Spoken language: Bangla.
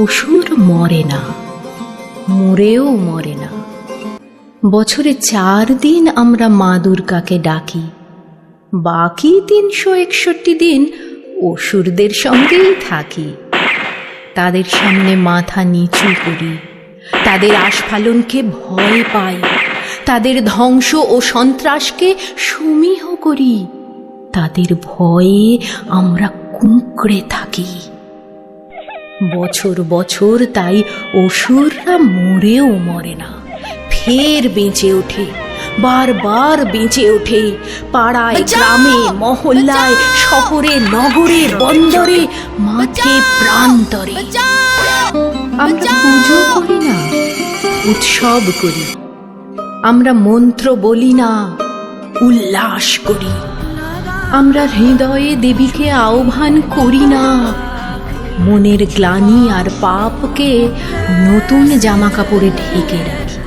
অসুর মরে না, মরেও মরে না। বছরে 4 দিন আমরা মা দুর্গাকে ডাকি, বাকি 361 দিন অসুরদের সঙ্গেই থাকি। তাদের সামনে মাথা নিচু করি, তাদের আস্ফালনকে ভয় পাই, তাদের ধ্বংস ও সন্ত্রাসকে সমীহ করি। তাদের ভয়ে আমরা কুঁকড়ে থাকি। বছর বছর তাই অসুররা মরেও মরে না, ফের বেঁচে ওঠে, বারবার বেঁচে ওঠে। পাড়ায়, গ্রামে, মহল্লায়, শহরে, নগরে, বন্দরে, মাঠে, প্রান্তরে। আমরা পুজো করি না, উৎসব করি। আমরা মন্ত্র বলি না, উল্লাস করি। আমরা হৃদয়ে দেবীকে আহ্বান করি না, মনের গ্লানি আর পাপকে নতুন জামা কাপড়ে ঢেকে রাখি।